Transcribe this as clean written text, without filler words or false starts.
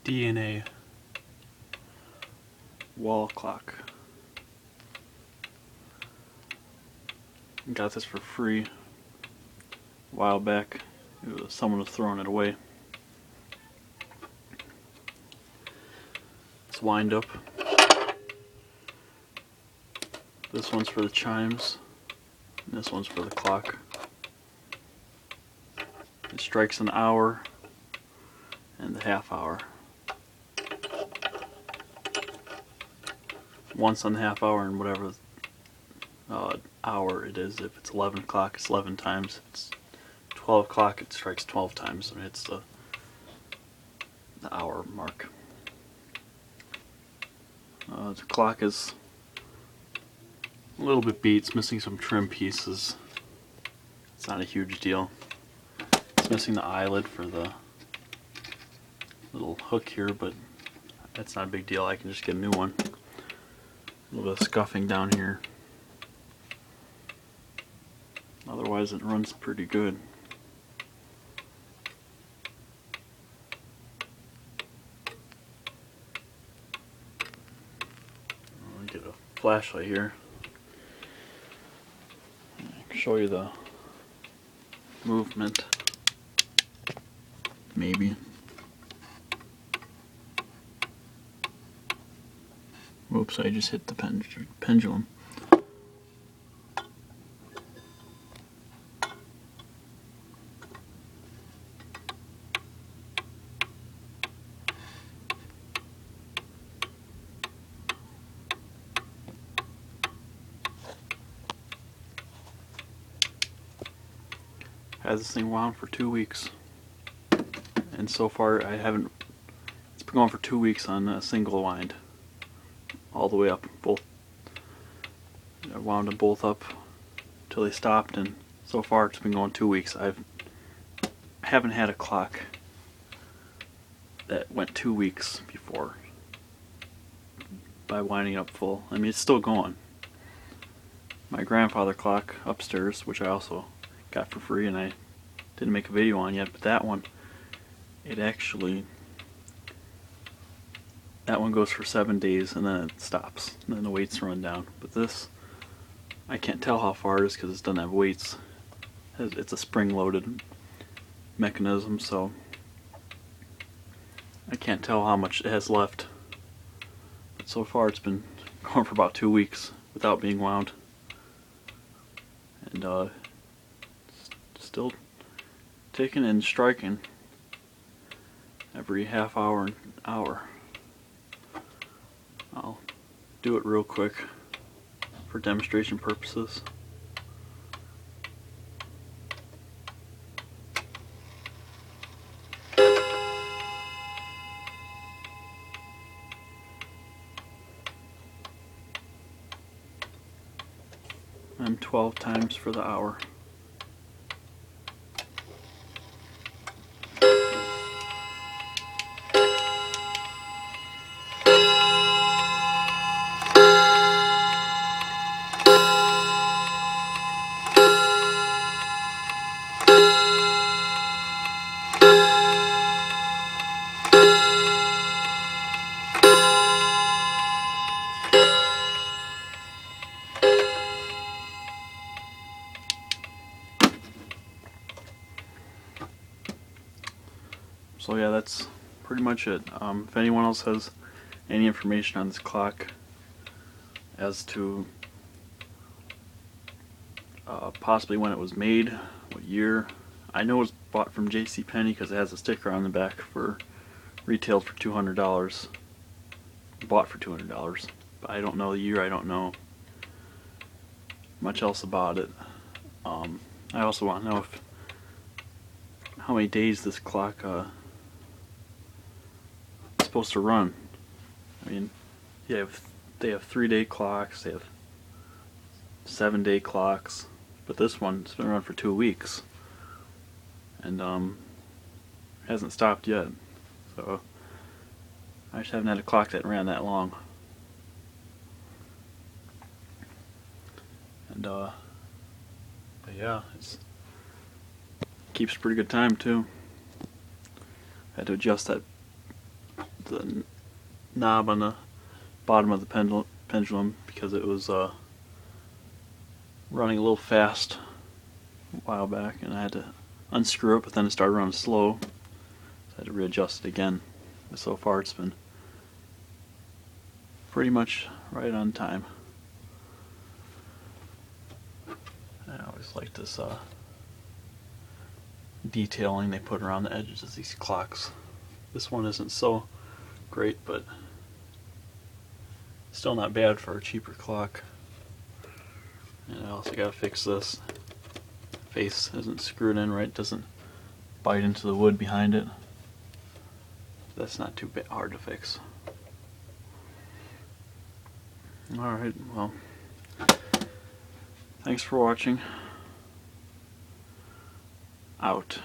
DNA wall clock. Got this for free a while back. Someone was throwing it away. It's wind up. This one's for the chimes, and this one's for the clock. It strikes an hour and the half hour. Once on the half hour and whatever hour it is. If it's 11 o'clock, it's 11 times. If it's 12 o'clock, it strikes 12 times. I mean, it's the hour mark. The clock is a little bit beat. It's missing some trim pieces. It's not a huge deal. It's missing the eyelid for the little hook here, but that's not a big deal. I can just get a new one. A little bit of scuffing down here. Otherwise it runs pretty good. I'll get a flashlight here. I can show you the movement. Maybe. Whoops, I just hit the pendulum. Had this thing wound for 2 weeks, and so far it's been going for 2 weeks on a single wind, all the way up. I wound them both up till they stopped, and so far it's been going 2 weeks. I haven't had a clock that went 2 weeks before by winding up full. I mean, it's still going. My grandfather clock upstairs, which I also got for free and I didn't make a video on yet, but that one goes for 7 days and then it stops and then the weights run down. But this, I can't tell how far it is because it doesn't have weights. It's a spring loaded mechanism, so I can't tell how much it has left. But so far it's been going for about 2 weeks without being wound, and still ticking and striking every half hour and hour. I'll do it real quick for demonstration purposes. I'm 12 times for the hour. So yeah, that's pretty much it. If anyone else has any information on this clock as to possibly when it was made, what year. I know it was bought from JCPenny because it has a sticker on the back for retailed for $200. Bought for $200. But I don't know the year, I don't know much else about it. I also want to know how many days this clock supposed to run. I mean, they have 3-day clocks, they have 7-day clocks, but this one's been running for 2 weeks, and hasn't stopped yet. So I just haven't had a clock that ran that long. And but yeah, it keeps pretty good time too. I had to adjust that the knob on the bottom of the pendulum because it was running a little fast a while back, and I had to unscrew it, but then it started running slow, so I had to readjust it again. But so far it's been pretty much right on time. I always like this detailing they put around the edges of these clocks. This one isn't so great, but still not bad for a cheaper clock. And I also gotta fix this. Face isn't screwed in right, doesn't bite into the wood behind it. That's not too hard to fix. Alright, well, thanks for watching. Out.